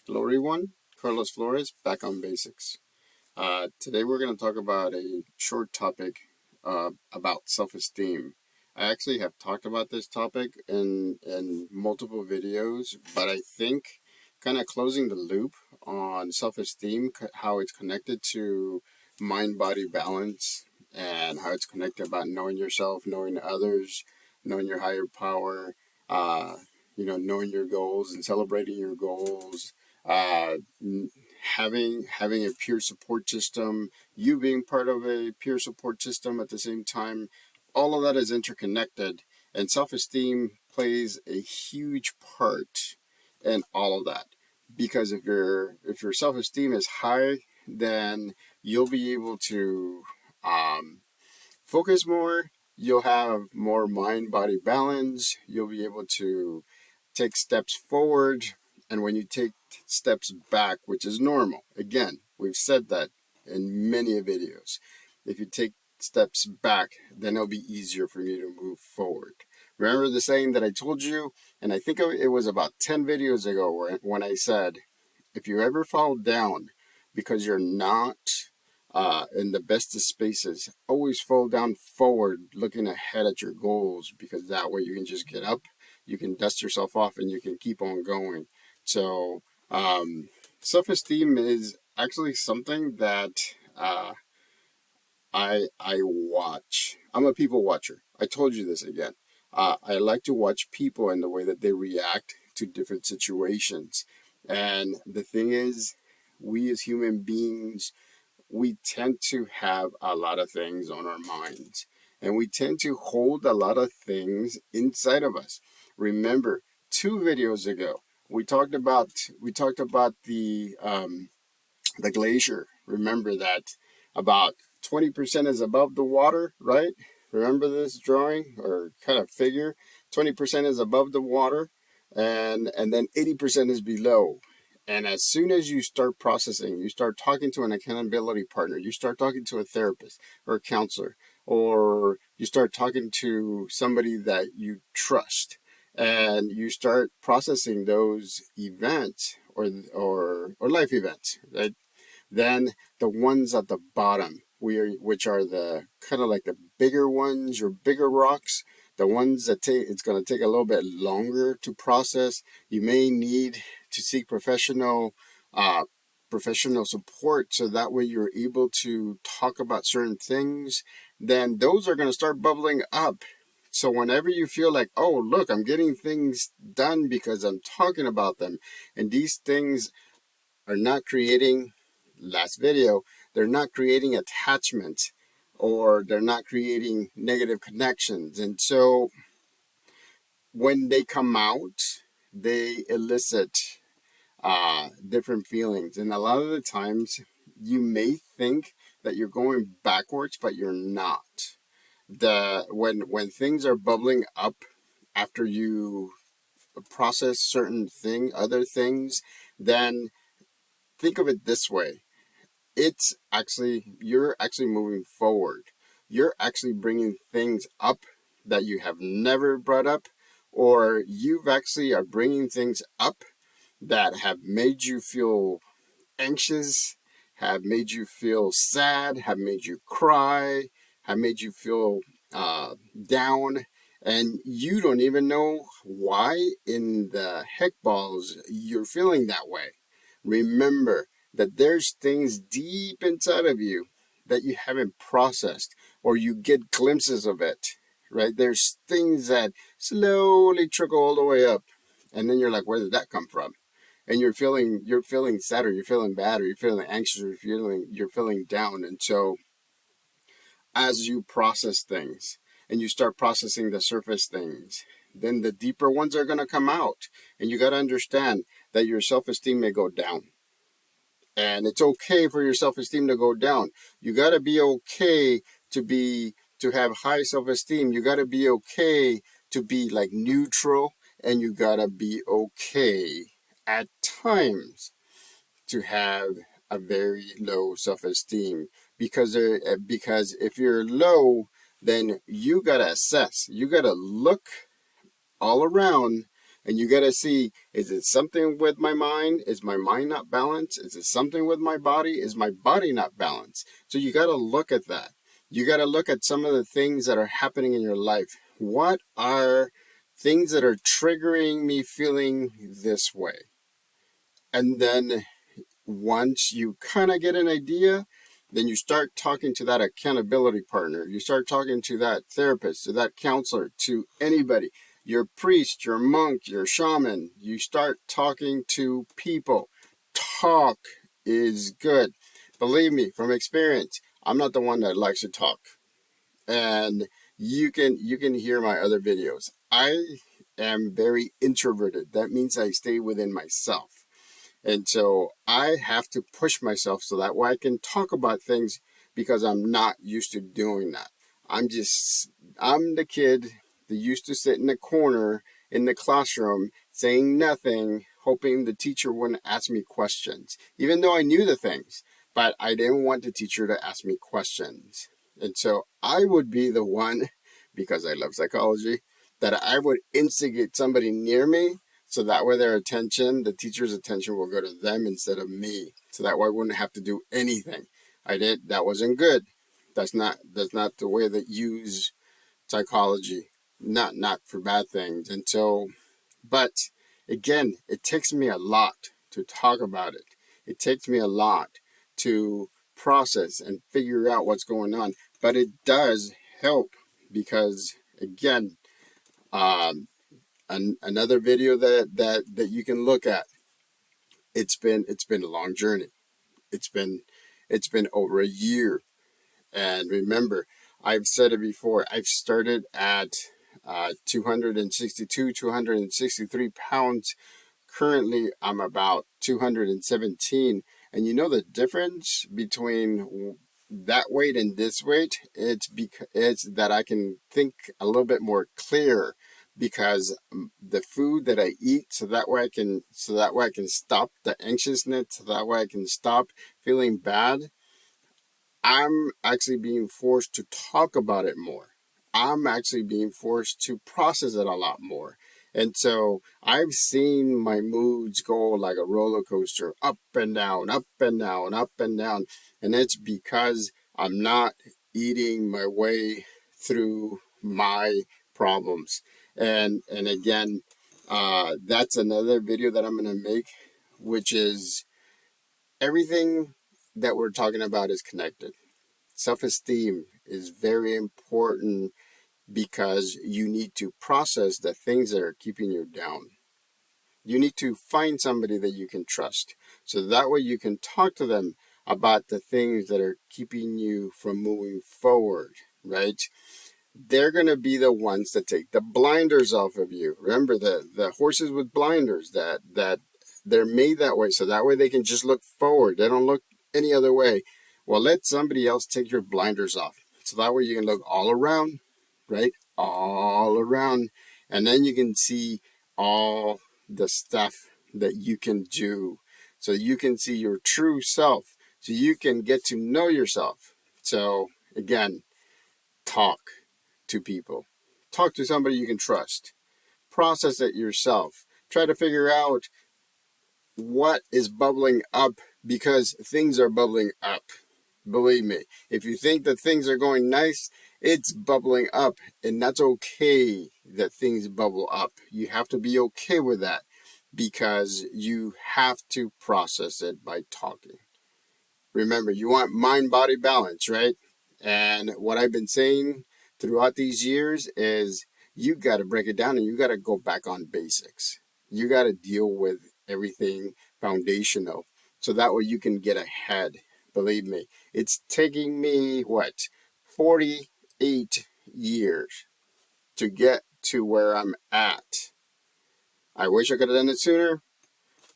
Hello everyone, Carlos Flores back on basics. Today we're going to talk about a short topic about self-esteem. I actually have talked about this topic in multiple videos, but I think kind of closing the loop on self-esteem, how it's connected to mind-body balance, and how it's connected about knowing yourself, knowing others, knowing your higher power, uh, knowing your goals and celebrating your goals, uh, having a peer support system, you being part of a peer support system at the same time. All of that is interconnected, and self-esteem plays a huge part in all of that. Because if your self-esteem is high, then you'll be able to focus more. You'll have more mind body balance. You'll be able to take steps forward. And when you take steps back, which is normal, again, we've said that in many videos. If you take steps back, then it'll be easier for you to move forward. Remember the saying that I told you, and I think it was about 10 videos ago when I said, if you ever fall down because you're not in the best of spaces, always fall down forward, looking ahead at your goals, because that way you can just get up, you can dust yourself off, and you can keep on going. So, self-esteem is actually something that I watch. I'm a people watcher. I told you this again. I like to watch people and the way that they react to different situations. And the thing is, we as human beings, we tend to have a lot of things on our minds, and we tend to hold a lot of things inside of us. Remember, 2 videos ago, we talked about the glacier. Remember that about 20% is above the water, right? Remember this drawing or kind of figure? 20% is above the water, and then 80% is below. And as soon as you start processing, you start talking to an accountability partner, you start talking to a therapist or a counselor, or you start talking to somebody that you trust, and you start processing those events or life events, right? Then the ones at the bottom, which are the kind of like the bigger ones or bigger rocks, the ones that it's going to take a little bit longer to process. You may need to seek uh, professional support, so that way you're able to talk about certain things. Then those are going to start bubbling up. So whenever you feel like, oh, look, I'm getting things done because I'm talking about them, and these things are not creating, last video, they're not creating attachment, or they're not creating negative connections. And so when they come out, they elicit different feelings. And a lot of the times you may think that you're going backwards, but you're not. When things are bubbling up after you process other things, then think of it this way. You're actually moving forward. You're actually bringing things up that you have never brought up, or you've actually are bringing things up that have made you feel anxious, have made you feel sad, have made you cry, have made you feel down, and you don't even know why in the heck balls you're feeling that way. Remember that there's things deep inside of you that you haven't processed, or you get glimpses of it, right? There's things that slowly trickle all the way up, and then you're like, where did that come from? And you're feeling sad, or you're feeling bad, or you're feeling anxious, or you're feeling down. And so as you process things and you start processing the surface things, then the deeper ones are going to come out. And you got to understand that your self-esteem may go down. And it's okay for your self-esteem to go down. You got to be okay to have high self-esteem. You got to be okay to be like neutral, and you got to be okay at times to have a very low self-esteem, because if you're low, then you got to assess. You got to look all around And you got to see, is it something with my mind? Is my mind not balanced? Is it something with my body? Is my body not balanced? So you got to look at that. You got to look at some of the things that are happening in your life. What are things that are triggering me feeling this way? And then once you kind of get an idea, then you start talking to that accountability partner. You start talking to that therapist, to that counselor, to anybody, your priest, your monk, your shaman. You start talking to people. Talk is good. Believe me, from experience, I'm not the one that likes to talk. And you can hear my other videos. I am very introverted. That means I stay within myself. And so I have to push myself so that way I can talk about things because I'm not used to doing that. I'm the kid that used to sit in the corner in the classroom saying nothing, hoping the teacher wouldn't ask me questions, even though I knew the things, but I didn't want the teacher to ask me questions. And so I would be the one, because I love psychology, that I would instigate somebody near me so that way the teacher's attention will go to them instead of me. So that way I wouldn't have to do anything. That wasn't good. That's not the way that you use psychology. Not for bad things. And so, but again, it takes me a lot to talk about it. It takes me a lot to process and figure out what's going on. But it does help because again, um, another video that you can look at. It's been a long journey. It's been over a year. And remember, I've said it before. I've started at 262, 263 pounds. Currently, I'm about 217. And you know the difference between that weight and this weight? It's that I can think a little bit more clear because the food that I eat, so that way I can stop the anxiousness, so that way I can stop feeling bad. I'm actually being forced to talk about it more. I'm actually being forced to process it a lot more. And so I've seen my moods go like a roller coaster, up and down, up and down, up and down. And it's because I'm not eating my way through my problems. And again, that's another video that I'm going to make, which is everything that we're talking about is connected. Self-esteem is very important because you need to process the things that are keeping you down. You need to find somebody that you can trust. So that way you can talk to them about the things that are keeping you from moving forward, right? They're going to be the ones that take the blinders off of you. Remember the horses with blinders that they're made that way so that way they can just look forward. They don't look any other way. Well, let somebody else take your blinders off. So that way you can look all around, right? All around. And then you can see all the stuff that you can do. So you can see your true self. So you can get to know yourself. So again, talk to people. Talk to somebody you can trust. Process it yourself. Try to figure out what is bubbling up because things are bubbling up. Believe me, if you think that things are going nice, it's bubbling up, and that's okay that things bubble up. You have to be okay with that because you have to process it by talking. Remember, you want mind-body balance, right? And what I've been saying throughout these years is you got to break it down and you got to go back on basics. You got to deal with everything foundational so that way you can get ahead. Believe me, it's taking me, 48 years to get to where I'm at. I wish I could have done it sooner,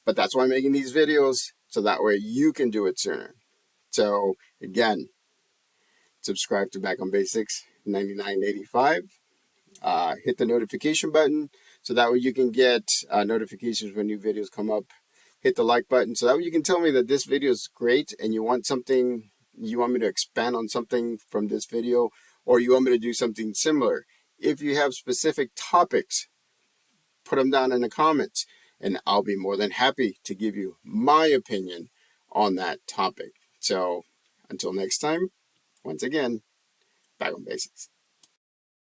but that's why I'm making these videos so that way you can do it sooner. So again, subscribe to Back on Basics 99.85. Hit the notification button so that way you can get notifications when new videos come up. Hit the like button so that way you can tell me that this video is great and you want me to expand on something from this video, or you want me to do something similar. If you have specific topics, put them down in the comments, and I'll be more than happy to give you my opinion on that topic. So until next time, once again, back on basics.